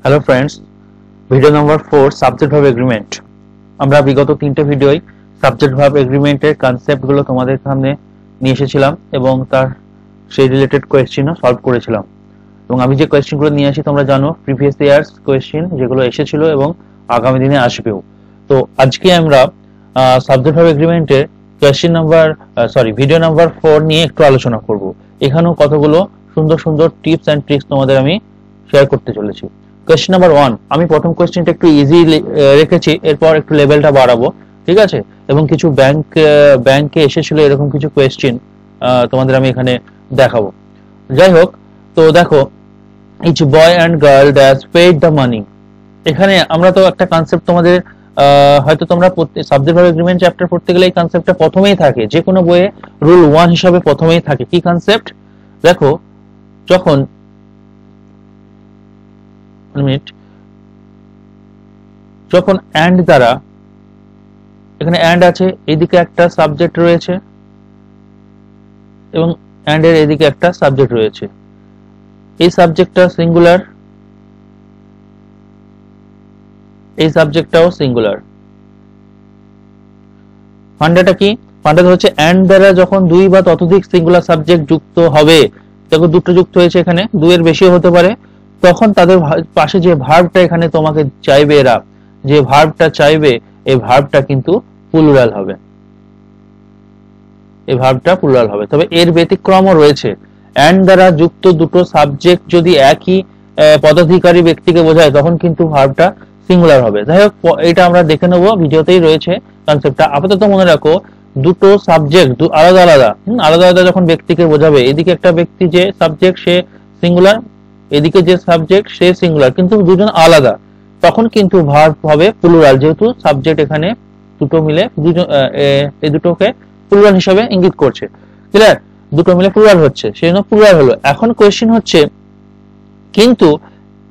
Hello friends, video number 4 subject verb agreement. আমরা বিগত তিনটে ভিডিওয় সাবজেক্ট ভার্ব এগ্রিমেন্টের কনসেপ্টগুলো তোমাদের সামনে নিয়ে এসেছিলাম এবং তার সেই রিলেটেড কোয়েশ্চেনও সলভ করেছিলাম। এবং আমি যে কোয়েশ্চেনগুলো নিয়ে আসি তোমরা জানো, প্রিভিয়াস ইয়ার্স কোয়েশ্চেন যেগুলো এসেছিল এবং আগামী দিনে আসবেও। তো আজকে আমরা সাবজেক্ট ভার্ব এগ্রিমেন্টের ভিডিও নাম্বার 4 নিয়ে একটু আলোচনা করব। এখানেও কতগুলো সুন্দর সুন্দর টিপস অ্যান্ড ট্রিক্স তোমাদের আমি শেয়ার করতে চলেছি। কোয়েশ্চেন নাম্বার 1, আমি প্রথম কোয়েশ্চেনটা একটু ইজি রেখেছি, এরপর একটু লেভেলটা বাড়াবো, ঠিক আছে? এবং কিছু ব্যাংকে এসেছিল এরকম কিছু কোয়েশ্চেন তোমাদের আমি এখানে দেখাবো। যাই হোক, তো দেখো, each boy and girl that paid the money. এখানে আমরা তো একটা কনসেপ্ট তোমাদের হয়তো তোমরা সাবজেক্ট ভার্ব এগ্রিমেন্ট চ্যাপ্টার পড়তে গেলে এই কনসেপ্টটা প্রথমেই থাকে, যে কোনো বইয়ে রুল 1 হিসাবে প্রথমেই থাকে। কি কনসেপ্ট? দেখো, যখন অ্যান্ড দ্বারা, এখানে অ্যান্ড আছে, এইদিকে একটা সাবজেক্ট রয়েছে এবং অ্যান্ড এর এদিকে একটা সাবজেক্ট রয়েছে। এই সাবজেক্টটা সিঙ্গুলার, এই সাবজেক্টটাও সিঙ্গুলার। ফান্ডাটা কি? ফান্ডাটা হচ্ছে অ্যান্ড দ্বারা যখন দুই বা ততোধিক সিঙ্গুলার সাবজেক্ট যুক্ত হবে, দেখো দুটো যুক্ত হয়েছে, এখানে দুইয়ের বেশিও হতে পারে, তখন তাদের পাশে যে ভার্বটা এখানে তোমাকে চাইবে, এরা যে ভার্বটা চাইবে, এই ভার্বটা কিন্তু প্লুরাল হবে। এই ভার্বটা প্লুরাল হবে। তবে এর ব্যতিক্রমও রয়েছে। অ্যান্ড দ্বারা যুক্ত দুটো সাবজেক্ট যদি একই পদাধিকারী ব্যক্তিকে বোঝায়, তখন কিন্তু ভার্বটা সিঙ্গুলার হবে। যাই হোক, এটা আমরা দেখে নেবো, ভিডিওতেই রয়েছে কনসেপ্টটা। আপাতত মনে রাখো, দুটো সাবজেক্ট আলাদা আলাদা আলাদা যখন ব্যক্তিকে বোঝাবে, এদিকে একটা ব্যক্তি যে সাবজেক্ট সে সিঙ্গুলার, এদিকে যে সাবজেক্ট সে সিঙ্গুলার, কিন্তু দুজন আলাদা, তখন কিন্তু ভার্ব হবে প্লুরাল, যেহেতু সাবজেক্ট এখানে দুটো মিলে এই দুটোকে প্লুরাল হিসাবে ইঙ্গিত করছে। ক্লিয়ার? দুটো মিলে প্লুরাল হচ্ছে, সেজন্য প্লুরাল হলো। এখন কোয়েশ্চেন হচ্ছে, কিন্তু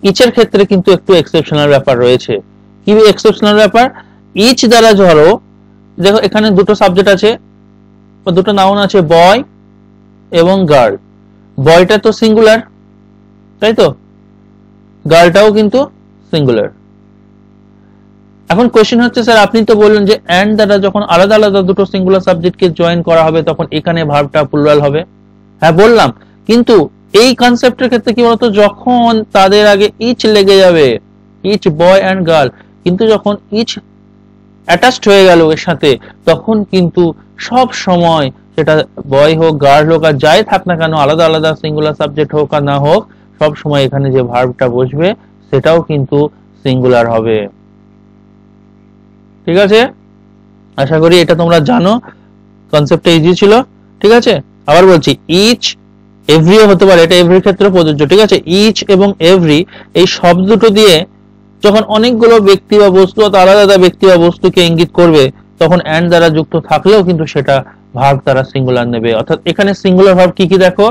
ইচের ক্ষেত্রে কিন্তু একটু এক্সেপশনাল ব্যাপার রয়েছে। কি এক্সেপশনাল ব্যাপার? ইচ দ্বারা ধরো, দেখো এখানে দুটো সাবজেক্ট আছে, দুটো নাউন আছে, বয় এবং গার্ল। বয়টা তো সিঙ্গুলার, তাই তো? গার্লটাও কিন্তু সিঙ্গুলার। এখন কোয়েশ্চেন হচ্ছে, স্যার আপনি তো বললেন যে অ্যান্ড দ্বারা যখন আলাদা আলাদা দুটো সিঙ্গুলার সাবজেক্টকে জয়েন করা হবে, তখন এখানে ভার্বটা প্লুরাল হবে। হ্যাঁ, বললাম, কিন্তু এই কনসেপ্টের ক্ষেত্রে কি বলতো, যখন তাদের আগে ইচ লেগে যাবে, ইচ বয় অ্যান্ড গার্ল, কিন্তু যখন ইচ অ্যাটাচড হয়ে গেল এর সাথে, তখন কিন্তু সব সময় সেটা বয় হোক, গার্ল হোক, আর যাই থাক না কেন, আলাদা আলাদা সিঙ্গুলার সাবজেক্ট হোক আর না হোক, সব সময় এখানে যে ভার্বটা বসবে সেটাও কিন্তু সিঙ্গুলার হবে। ঠিক আছে? আশা করি এটা তোমরা জানো, কনসেপ্টটা ইজি ছিল। ঠিক আছে, আবার বলছি, ইচ এভরিও হতে পারে, এটা এভরির ক্ষেত্রে প্রযোজ্য। ঠিক আছে, ইচ এবং এভরি এই শব্দ দুটো দিয়ে যখন অনেকগুলো ব্যক্তি বা বস্তু, আলাদা আলাদা ব্যক্তি বা বস্তুকে ইঙ্গিত করবে, তখন অ্যান্ড দ্বারা যুক্ত থাকলেও কিন্তু সেটা ভার্ব দ্বারা সিঙ্গুলার নেবে। অর্থাৎ এখানে সিঙ্গুলার ভার্ব কি কি দেখো,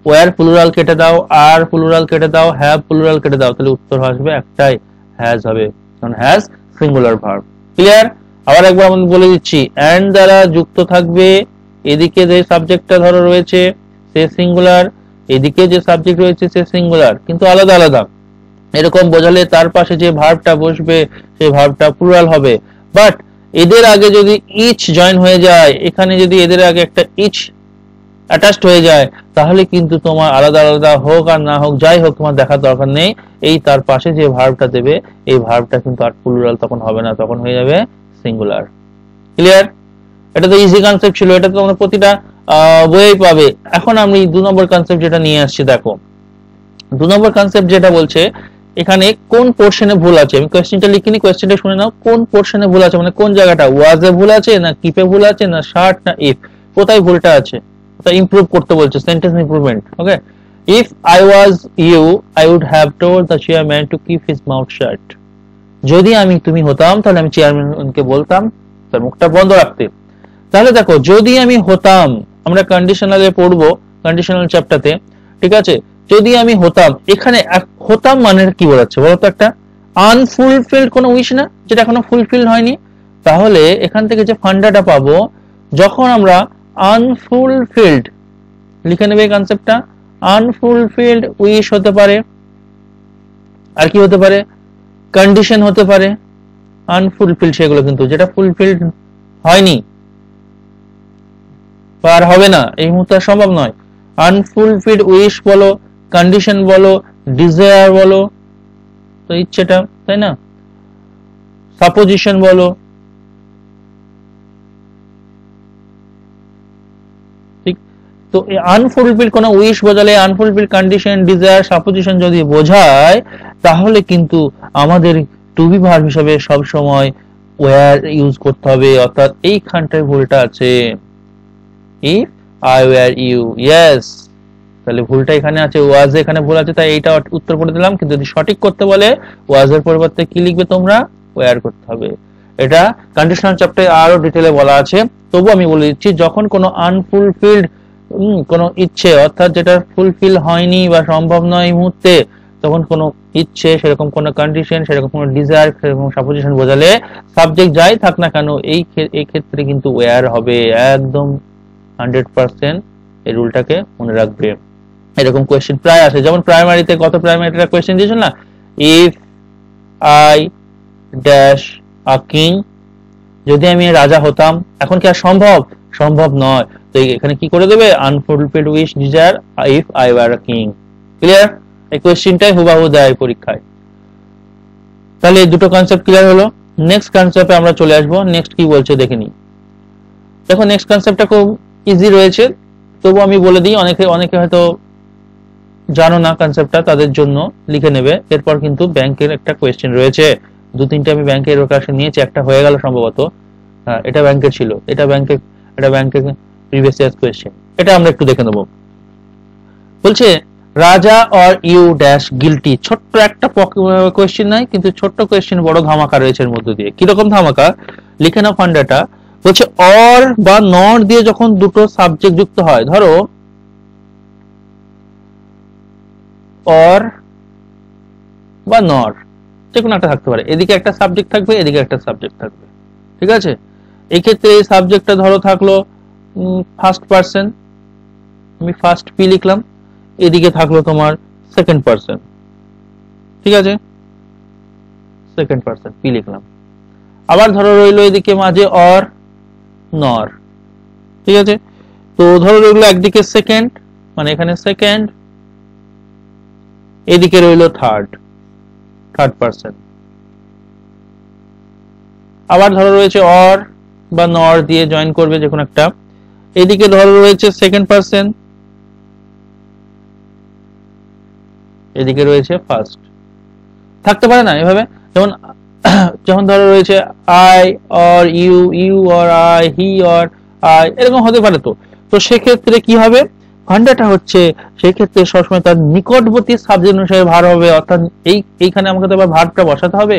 ওয়্যার প্লুরাল কেটে দাও, আর প্লুরাল কেটে দাও, হ্যাভ প্লুরাল কেটে দাও, তাহলে উত্তর আসবে একটাই, হ্যাজ হবে, কারণ হ্যাজ সিঙ্গুলার ভার্ব। ক্লিয়ার? আবার একবার আমি বলে দিচ্ছি, অ্যান্ড দ্বারা যুক্ত থাকবে, এদিকে যে সাবজেক্টটা ধরো রয়েছে সে সিঙ্গুলার, এদিকে যে সাবজেক্ট রয়েছে সে সিঙ্গুলার, কিন্তু আলাদা আলাদা। এরকম বোঝালে তার পাশে যে ভার্বটা বসবে সেই ভার্বটা প্লুরাল হবে। বাট এদের আগে যদি ইচ জয়েন হয়ে যায়, এখানে যদি এদের আগে একটা ইচ অ্যাটাচড হয়ে যায়, তাহলে কিন্তু তোমার আলাদা আলাদা হোক আর না হোক, যাই হোক, তোমার দেখার দরকার নেই। এই তার পাশে যে ভার্বটা দেবে, এই ভার্বটা কিন্তু আর প্লুরাল তখন হবে না, তখন হয়ে যাবে সিঙ্গুলার। ক্লিয়ার? এটা তো ইজি কনসেপ্ট ছিল, এটা তো তোমরা প্রতিটা বইয়েই পাবে। এখন আমি 2 নম্বর কনসেপ্ট যেটা নিয়ে আসছি, দেখো 2 নম্বর কনসেপ্ট যেটা বলছে, এখানে কোন পোরশনে ভুল আছে। আমি কোয়েশ্চেনটা লিখিনি, কোয়েশ্চেনটা শুনে নাও। কোন পোরশনে ভুল আছে, মানে কোন জায়গাটা, ওয়াজ এ ভুল আছে, না কিপে ভুল আছে, না শার্ট, না ইফ, কোথায় ভুলটা আছে, কোথায় ইমপ্রুভ করতে বলছে, sentence improvement. Okay, if I was you I would have told the chairman to keep his mouth shut. যদি আমি তুমি হতাম, তাহলে আমি চেয়ারম্যানকে বলতাম তার মুখটা বন্ধ রাখতে। তাহলে দেখো, যদি আমি হতাম, আমরা কন্ডিশনালে পড়বো, কন্ডিশনাল চ্যাপ্টারতে। ঠিক আছে, যদি আমি হতাম, এখানে হতাম মানে কি বোঝাচ্ছে বলতো? একটা আনফুলফিলড কোনো উইশ না, যেটা এখনো ফুলফিল হয়নি। তাহলে এখান থেকে যে ফান্ডাটা পাবো, যখন আমরা আনফুলফিলড, লিখে নেবে কনসেপ্টটা, আনফুলফিলড উইশ হতে পারে, আর কি হতে পারে, কন্ডিশন হতে পারে, আনফুলফিল্ড সেগুলো, কিন্তু যেটা ফুলফিলড হয়নি আর হবে না এই মুহূর্তে সম্ভব নয়, আনফুলফিলড উইশ বলো, কন্ডিশন বলো, ডিজায়ার বলো, তো ইচ্ছেটা, তাই না, সাপোজিশন বলো, ঠিক। তো এই আনফুলফিলড কোন উইশ বোঝালে, আনফুলফিলড কন্ডিশন, ডিজায়ার, সাপোজিশন যদি বোঝায়, তাহলে কিন্তু আমাদের টু বি ভার্ব হিসেবে সব সময় ওয়্যার ইউজ করতে হবে, অর্থাৎ এইখানটায় ভুলটা আছে, if I were you, yes, তাহলে ভুলটা এখানে আছে, ওয়াজ এখানে ভুল আছে, তাই এইটা উত্তর করে দিলাম। কিন্তু যদি সঠিক করতে বলে ওয়াজের পরিবর্তে কি লিখবে তোমরা, ওয়্যার করতে হবে। এটা কন্ডিশনাল চ্যাপ্টারে আরো ডিটেইলে বলা আছে, তবু আমি বলে দিচ্ছি, যখন কোনো আনফুলফিলড কোনো ইচ্ছে, অর্থাৎ যেটা ফুলফিল হয়নি বা সম্ভব নয় এই মুহূর্তে, তখন কোনো ইচ্ছে, সেরকম কোনো কন্ডিশন, সেরকম কোনো ডিজায়ার, সেরকম সাপোজিশন বোঝালে সাবজেক্ট যাই থাক না কেন এই ক্ষেত্রে কিন্তু ওয়্যার হবে, একদম 100% এই রুলটাকে মনে রাখবে। এরকম কোয়েশ্চেন প্রায় আসে, যেমন প্রাইমারিতে, গত প্রাইমারিতে কোয়েশ্চেন দিয়েছিল না, if I dash a king, যদি আমি রাজা হতাম, এখন কি আর সম্ভব, সম্ভব নয়, তো এখানে কি করে দেবে, unfulfilled wish, desire, if I were a king. Clear? এই কোয়েশ্চেনটাই হুবাহু দেয় পরীক্ষায়। তাহলে এই দুটো কনসেপ্ট ক্লিয়ার হলো। নেক্সট কনসেপ্টে আমরা চলে আসবো, নেক্সট কি বলছে দেখে নিই। দেখো নেক্সট কনসেপ্টটা খুব ইজি রয়েছে, তবু আমি বলে দিই, অনেকে হয়তো জানো না কনসেপ্টটা, তাদের জন্য লিখে নেবে। এরপর কিন্তু ব্যাংকের একটা কোয়েশ্চেন রয়েছে, দু তিনটে আমি ব্যাংকের ওকাশন নিয়েছি, একটা হয়ে গেল সম্ভবত, হ্যাঁ এটা ব্যাংকের ছিল, এটা ব্যাংকের প্রিভিয়াস ইয়ার কোয়েশ্চেন, এটা আমরা একটু দেখে নেব। বলছে রাজা অর ইউ ড্যাশ গিলটি, ছোট্ট একটা কোয়েশ্চেন নাই, কিন্তু ছোট্ট কোয়েশ্চেন বড় ধামাকা রয়েছে এর মধ্যে দিয়ে। কিরকম ধামাকা, লিখে নাও ফান্ডাটা। বলছে অর বা নর দিয়ে যখন দুটো সাবজেক্ট যুক্ত হয়, ধরো অর বা নর, যে কোনো একটা থাকতে পারে, এদিকে একটা সাবজেক্ট থাকবে, এদিকে একটা সাবজেক্ট থাকবে, ঠিক আছে। এই ক্ষেত্রে এই সাবজেক্টটা ধরো থাকলো ফার্স্ট পারসন, আমি ফার্স্ট পি লিখলাম, এদিকে থাকলো তোমার সেকেন্ড পারসন, ঠিক আছে, সেকেন্ড পারসন পি লিখলাম। আবার ধরো রইলো এদিকে মাঝে অর নর, ঠিক আছে। তো ধরো রইলো একদিকে সেকেন্ড, মানে এখানে সেকেন্ড, এদিকে রইলো থার্ড পারসন। আবার ধরো রয়েছে অর বা নর দিয়ে জয়েন করবে যে কোনো একটা, এদিকে ধরো রয়েছে সেকেন্ড পারসন, এদিকে রয়েছে ফার্স্ট, থাকতে পারে না এভাবে, যেমন যখন ধরো রয়েছে I or you, you or I, he or I, এরকম হতে পারে। তো সেক্ষেত্রে কি হবে, ফান্ডাটা হচ্ছে সেক্ষেত্রে সবসময় তার নিকটবর্তী সাবজেক্ট অনুসারে ভার হবে, অর্থাৎ এইখানে আমাকে তো আবার ভার্বটা বসাতে হবে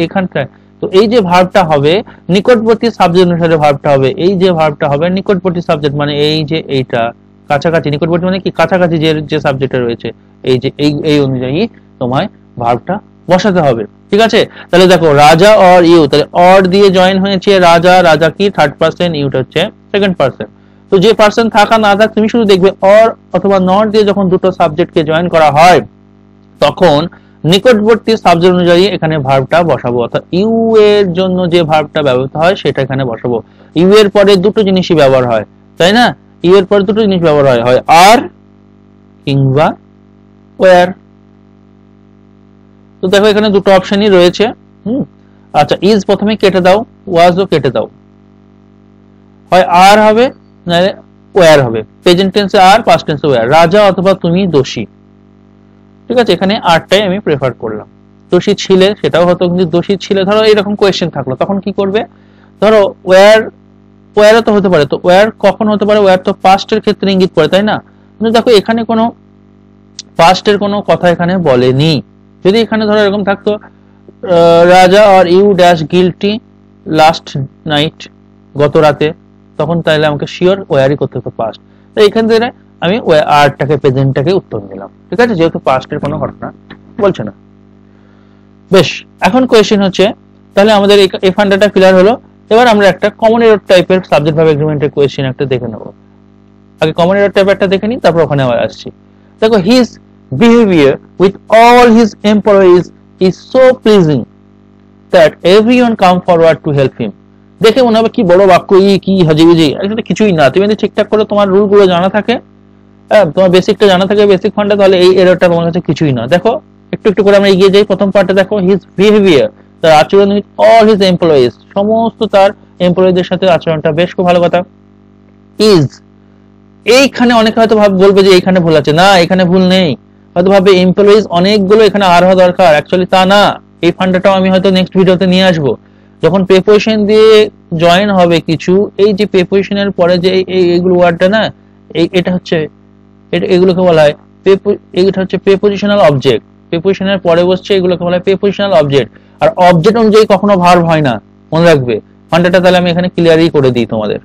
এইখানটায়। তো এই যে ভার্বটা হবে নিকটবর্তী সাবজেক্ট অনুসারে ভার্বটা হবে, এই যে ভার্বটা হবে নিকটবর্তী সাবজেক্ট, মানে এই যে এইটা কাছাকাছি, নিকটবর্তী মানে কি কাছাকাছি যে সাবজেক্টটা রয়েছে, এই যে এই অনুযায়ী তোমায় ভার্বটা বসাতে হবে, ঠিক আছে। তাহলে দেখো রাজা অর ইউ, তাহলে অর দিয়ে জয়েন হয়েছে রাজা, রাজা কি থার্ড পারসন, ইউটা হচ্ছে সেকেন্ড পারসন। তো যে পারসন থাকা না থাক তুমি শুধু দেখবে অর অথবা নট দিয়ে যখন দুটো সাবজেক্টকে জয়েন করা হয়, তখন নিকটবর্তী সাবজেক্ট অনুযায়ী এখানে ভার্বটা বসাবো, অর্থাৎ ইউ এর জন্য যে ভার্বটা ব্যবহৃত হয় সেটা এখানে বসাবো। ইউ এর পরে দুটো জিনিসই ব্যবহার হয়, তাই না, ইউ এর পরে দুটো জিনিস ব্যবহার হয় আর কিংবা ওয়্যার। তো দেখো এখানে দুটো অপশনই রয়েছে। আচ্ছা, ইজ প্রথমে কেটে দাও, ওয়াজও কেটে দাও, হয় আর হবে নাহলে ওয়্যার হবে, প্রেজেন্ট টেন্সে আর, পাস্ট টেন্সে ওয়্যার। রাজা অথবা তুমি দোষী, ঠিক আছে, এখানে আরটাই আমি প্রেফার করলাম। দোষী ছিলে সেটাও হতো, কিন্তু দোষী ছিলে ধরো এরকম কোয়েশ্চেন থাকলো, তখন কি করবে, ধরো ওয়্যারও তো হতে পারে। তো ওয়্যার কখন হতে পারে, ওয়্যার তো পাস্টের ক্ষেত্রে ইঙ্গিত করে, তাই না। কিন্তু দেখো এখানে কোনো পাস্টের কোনো কথা এখানে বলেনি। যদি এখানে ধরো এরকম থাকতো রাজা আর you dash guilty last night, গত রাতে, তখন তাহলে আমাকে শিওর ওয়্যারই করতে হতো পাস্ট। তো এখান থেকে আমি আরটাকে প্রেজেন্টটাকে উত্তর দিলাম, ঠিক আছে, যেহেতু পাস্টের কোনো ঘটনা বলছে না। বেশ, এখন কোয়েশ্চেন হচ্ছে, তাহলে আমাদের এই ফান্ডাটা ক্লিয়ার হলো। এবার আমরা একটা কমন এরর টাইপের সাবজেক্ট ভার্ব এগ্রিমেন্টের কোয়েশ্চেন একটা দেখে নেব। আগে কমন এরর টাইপ একটা দেখে নিই, তারপর ওখানে আবার আসছি। দেখো his behavior with all his employees is so pleasing that everyone come forward to help him. দেখে মনে হবে কি বড় বাক্য, কি হাজিবিজি, আসলে কিছুই না। তুমি যদি ঠিকঠাক করে তোমার রুল গুলো জানা থাকে, তোমার বেসিকটা জানা থাকে, বেসিক ফান্ডা, তাহলে এই এররটা তোমার কাছে কিছুই না। দেখো একটু একটু করে আমরা এগিয়ে যাই। প্রথম পার্টে দেখো হিজ বিহেভিয়ার, তার আচরণ উইথ অল হিজ এমপ্লয়িজ, সমস্ত তার এমপ্লয়ীদের সাথে আচরণটা বেশ খুব ভালো কথা। ইজ, এইখানে অনেকে হয়তো বলবে যে এইখানে ভুল আছে, না এখানে ভুল নেই। হয়তো ভাবে এমপ্লয়িজ অনেকগুলো, এখানে আর হওয়া দরকার, অ্যাকচুয়ালি তা না। এই ফান্ডাটাও আমি হয়তো নেক্সট ভিডিওতে নিয়ে আসবো। যখন প্রিপোজিশন দিয়ে জয়েন হবে কিছু, এই যে প্রিপোজিশনের পরে যে এইগুলো ওয়ার্ডটা না, এটা হচ্ছে, এগুলোকে বলা হয় এটা হচ্ছে প্রিপোজিশনাল অবজেক্ট। প্রিপোজিশনের পরে বসছে, এগুলোকে বলা হয় প্রিপোজিশনাল অবজেক্ট। আর অবজেক্ট অনুযায়ী কখনো ভার্ব হয় না, মনে রাখবে। ফান্ডাটা তাহলে আমি এখানে ক্লিয়ারই করে দিই তোমাদের।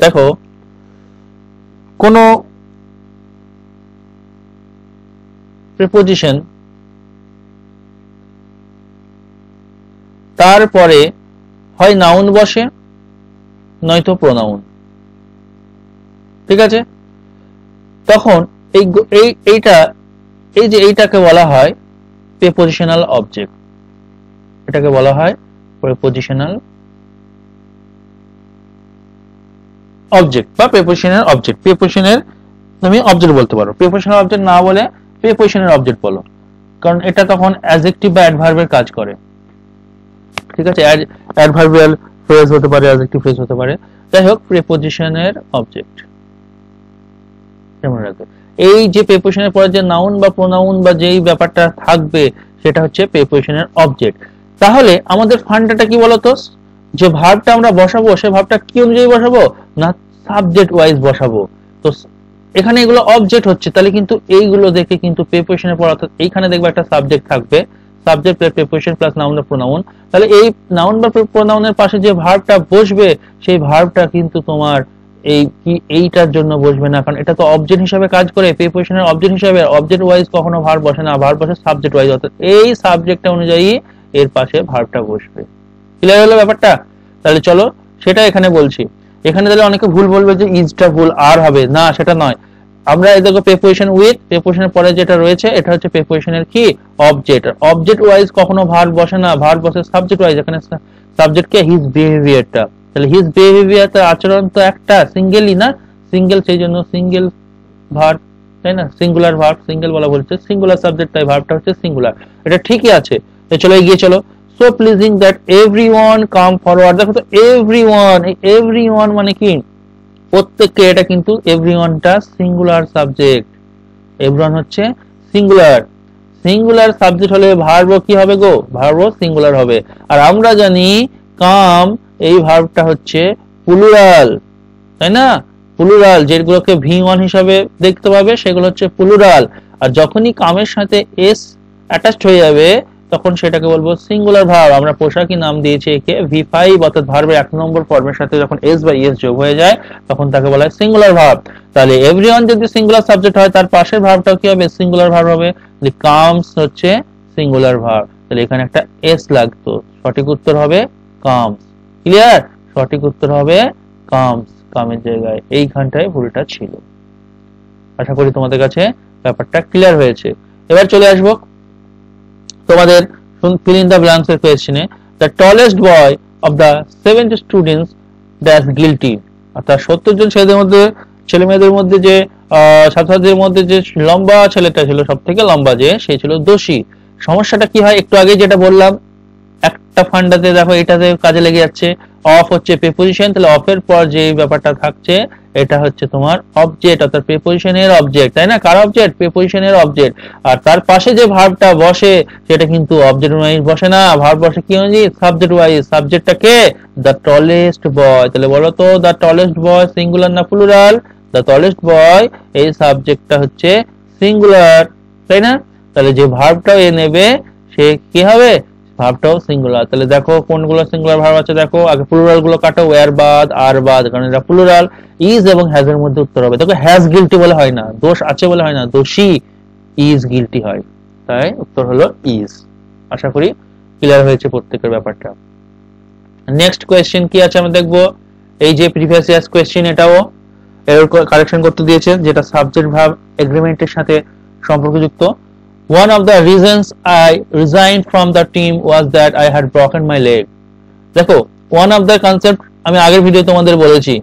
দেখো কোন প্রিপোজিশন তারপরে হয় নাউন বসে, নয়তো প্রোনাউন, ঠিক আছে? তখন এইটাকে বলা হয় প্রিপোজিশনাল অবজেক্ট। এটাকে বলা হয় প্রিপোজিশনাল অবজেক্ট বা প্রিপোজিশনাল অবজেক্ট। প্রিপোজিশনের তুমি অবজেক্ট বলতে পারো, প্রিপোজিশনাল অবজেক্ট না বলে প্রিপোজিশনাল অবজেক্ট বলো, কারণ এটা তখন অ্যাডজেক্টিভ বা অ্যাডভার্বের কাজ করে, ঠিক আছে? অ্যাডভার্বিয়াল ফ্রেজ হতে পারে, অ্যাডজেক্টিভ ফ্রেজ হতে পারে। যাই হোক, প্রিপোজিশনের অবজেক্ট মনে রাখবে। এই যে প্রিপোজিশনের পরে যে নাউন বা প্রোনাউন বা যেই ব্যাপারটা থাকবে, সেটা হচ্ছে প্রিপোজিশনের অবজেক্ট। তাহলে আমাদের ফান্ডাটা কি বলতো, যে ভার্বটা আমরা বসাবো, সে ভার্বটা কি অনুযায়ী বসাবো না, সাবজেক্ট ওয়াইজ বসাবো। তো এখানে এগুলো অবজেক্ট হচ্ছে, তাহলে কিন্তু এইগুলো দেখে কিন্তু প্রিপোজিশনের পর, অর্থাৎ এইখানে দেখবে একটা সাবজেক্ট থাকবে, subject plus preposition plus noun বা প্রোনাউন। তাহলে এই নাউন বা প্রোনাউনের পাশে যে ভার্বটা বসবে, সেই ভার্বটা কিন্তু তোমার এইটার জন্য বসবে না, কারণ এটা তো অবজেক্ট হিসেবে কাজ করে। প্রিপোজিশনের অবজেক্ট হিসেবে অবজেক্ট ওয়াইজ কখনো ভার্ব বসে না, ভার্ব বসে সাবজেক্ট ওয়াইজ, অর্থাৎ এই সাবজেক্টটা অনুযায়ী এর পাশে ভার্বটা বসবে। ক্লিয়ার হলো ব্যাপারটা? তাহলে চলো সেটা এখানে বলছি। এখানে তাহলে অনেকে ভুল বলবে যে ইজটা ভুল, আর হবে না, সেটা নয়। আমরা এই দেখো প্রিপোজিশন উইথ, প্রিপোজিশনের পরে যেটা রয়েছে এটা হচ্ছে প্রিপোজিশনের কি অবজেক্ট। অবজেক্ট ওয়াইজ কখনো ভার্ব বসে না, ভার্ব বসে সাবজেক্ট ওয়াইজ। এখানে সাবজেক্ট কে হিজ বিহেভিয়ারটা, তাহলে হিজ বিহেভিয়ার, তার আচরণ তো একটা সিঙ্গেলই না, সিঙ্গেল, সেই জন্য সিঙ্গেল ভার্ব, তাই না? সিঙ্গুলার ভার্ব, সিঙ্গেল বলা বলছে, সিঙ্গুলার সাবজেক্ট, তাই ভার্বটা হচ্ছে সিঙ্গুলার। এটা ঠিকই আছে। তো চলো এগিয়ে চলো। So pleasing that everyone come forward. দেখো তো এভরিওয়ান, এই এভরিওয়ান মানে কি, প্রত্যেককে, এটা কিন্তু এভরিওয়ানটা সিঙ্গুলার সাবজেক্ট। এভরিওয়ান হচ্ছে সিঙ্গুলার। সিঙ্গুলার সাবজেক্ট হলে ভার্বও কি হবে গো, ভার্বও সিঙ্গুলার হবে। আর আমরা জানি কাম, এই ভার্বটা হচ্ছে প্লুরাল, তাই না? প্লুরাল, যেগুলোকে V1 হিসাবে দেখতে পাবে সেগুলো হচ্ছে প্লুরাল। আর যখনই কামের সাথে এস অ্যাটাচড হয়ে যাবে, তখন সেটাকে বলবো সিঙ্গুলার ভার্ব। আমরা পোশাকি নাম দিয়েছি একে V5, অর্থাৎ ভার্বের 1 নম্বর ফর্মের সাথে যখন এস বা ইএস যোগ হয়ে যায়, তখন তাকে বলা হয় সিঙ্গুলার ভার্ব। তাহলে এভরিওয়ান যদি সিঙ্গুলার সাবজেক্ট হয়, তার পাশের ভার্বটাও কি হবে, সিঙ্গুলার ভার্ব হবে। যে কামস হচ্ছে সিঙ্গুলার ভার্ব, তাহলে এখানে একটা এস লাগতো, সঠিক উত্তর হবে কামস। ক্লিয়ার? সঠিক উত্তর হবে কামস, কামের জায়গায় এইখানটায় ভুলটা ছিল। আশা করি তোমাদের কাছে ব্যাপারটা ক্লিয়ার হয়েছে। এবার চলে আসবো তোমাদের fill in the blanks এর কোয়েশ্চেনে। the tallest boy of the 70 students that's guilty, অর্থাৎ 70 জন ছেলে মেয়েদের মধ্যে যে ছাত্রছাত্রীদের মধ্যে যে লম্বা ছেলেটা ছিল, সব থেকে লম্বা যে, সে ছিল দোষী। সমস্যাটা কি হয়, একটু আগে যেটা বললাম, একটা ফান্ডাতে দেখো এটাতে কাজে লেগে যাচ্ছে। অফ হচ্ছে প্রিপোজিশন, তাহলে অফের পর যে ব্যাপারটা থাকছে এটা হচ্ছে তোমার অবজেক্ট, অর্থাৎ প্রিপোজিশনের অবজেক্ট, তাই না? কার অবজেক্ট? প্রিপোজিশনের অবজেক্ট। আর তার পাশে যে ভার্বটা বসে সেটা কিন্তু অবজেক্ট ওয়াইজ বসে না, ভার্ব বসে কি অনুযায়ী, সাবজেক্ট ওয়াইজ। সাবজেক্টটা কে, দ্য টলেস্ট বয়। তাহলে বলো তো দ্য টলেস্ট বয় সিঙ্গুলার না প্লুরাল? দ্য টলেস্ট বয়, এই সাবজেক্টটা হচ্ছে সিঙ্গুলার, তাই না? তাহলে যে ভার্বটাও এ নেবে সে কি হবে, ভার্বটাও সিঙ্গুলার। তাহলে দেখো কোনগুলো সিঙ্গুলার ভার্ব আছে, দেখো আগে প্লুরাল গুলো কাটো, ওয়্যার বাদ, আর বাদ, কারণ এটা প্লুরাল। ইজ এবং হ্যাজ এর মধ্যে উত্তর হবে। দেখো হ্যাজ গিল্টি বলে হয় না, দোষ আছে বলে হয় না, দোষী ইজ গিল্টি হয়, তাই উত্তর হলো ইজ। আশা করি ক্লিয়ার হয়েছে প্রত্যেকের ব্যাপারটা। নেক্সট কোয়েশ্চেন কি আছে আমরা দেখবো। এই যে প্রিভিয়াস ইয়ার্স কোয়েশ্চেন, এটাও এরর কারেকশন করতে দিয়েছে, যেটা সাবজেক্ট ভার্ব এগ্রিমেন্টের সাথে সম্পর্কযুক্ত। One of the reasons I resigned from the team was that I had broken my leg. দেখো one of the concept আমি আগের ভিডিও তোমাদের বলেছি,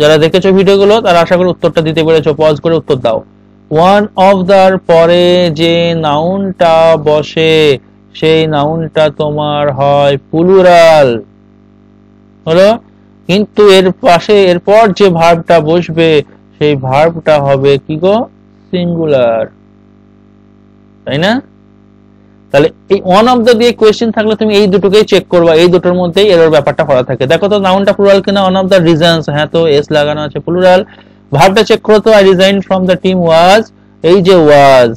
যারা দেখেছো ভিডিওগুলো তারা আশা করি উত্তরটা দিতে পেরেছো, পজ করে উত্তর দাও। ওয়ান অফ দার পরে যে নাউনটা বসে সেই নাউনটা তোমার হয় প্লুরাল, হলো, কিন্তু এর পাশে এরপর যে ভার্বটা বসবে সেই ভার্বটা হবে কি গো, সিঙ্গুলার, তাই না? তাহলে এই ওয়ান অফ দ্য দিয়ে কোয়েশ্চেন থাকলে তুমি এই দুটোকেই চেক করবা, এই দুটোর মধ্যেই এরর ব্যাপারটা করা থাকে। দেখো তো নাউনটা প্লুরাল কিনা, ওয়ান অফ দ্য রিজনস, হ্যাঁ তো এস লাগানো আছে, প্লুরাল। ভার্বটা চেক করো তো, I resign from the team ওয়াজ, এই যে ওয়াজ,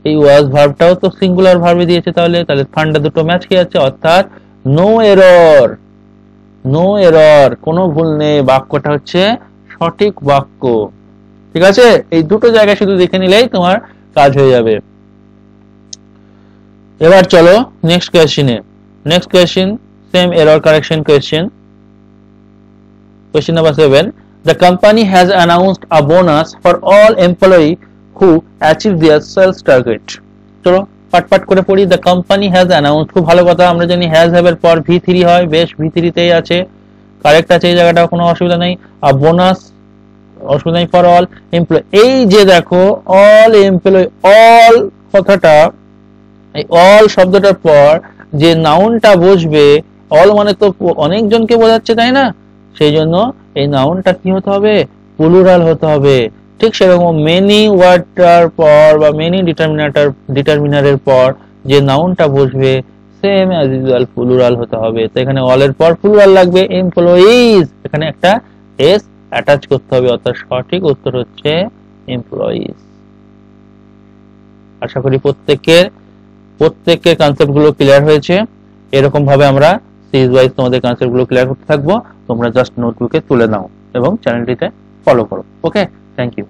এই ওয়াজ ভার্বটাও তো সিঙ্গুলার ভার্বে দিয়েছে, তাহলে ফান্ডা দুটো ম্যাচ খেয়ে যাচ্ছে, অর্থাৎ নো এরর, নো এরর, কোনো ভুল নেই, বাক্যটা হচ্ছে সঠিক বাক্য। ঠিক আছে, এই দুটো জায়গায় শুধু দেখে নিলেই তোমার কাজ হয়ে যাবে। এবার চলো নেক্সট কোয়েশ্চেনে। Next question same error correction question. Question number 7, the company has announced a bonus for all employee who achieve their sales target. চলো পাট করে পড়ি। the company has announced, খুব ভালো কথা, আমরা জানি has have এর পর V3 হয়, বেশ V3 তেই আছে, কারেক্ট আছে, এই জায়গাটা কোনো অসুবিধা নেই। a bonus অসুবিধা নেই, for all employee, এই যে দেখো all employee, all কথাটা, এই অল শব্দটার পর যে নাউনটা বসবে, অল মানে তো অনেকজনকে বোঝাচ্ছে, তাই না? সেই জন্য এই নাউনটা কি হতে হবে, প্লুরাল হতে হবে। ঠিক সেরকম মেনি ওয়ার্ডটার পর বা মেনি ডিটারমিনারের পর যে নাউনটা বসবে সেম অ্যাজ ইউজুয়াল প্লুরাল হতে হবে। তো এখানে অল এর পর প্লুরাল লাগবে, এমপ্লয়িজ, এখানে একটা এস অ্যাটাচ করতে হবে, অর্থাৎ সঠিক উত্তর হচ্ছে এমপ্লয়িজ। আশা করি প্রত্যেকের কনসেপ্ট গুলো ক্লিয়ার হয়েছে। এরকম ভাবে আমরা সিরিজ ওয়াইজ তোমাদের কনসেপ্ট গুলো ক্লিয়ার করতে থাকবো। তোমরা জাস্ট নোটবুকে তুলে নাও এবং চ্যানেলটিতে ফলো করো। ওকে, থ্যাংক ইউ।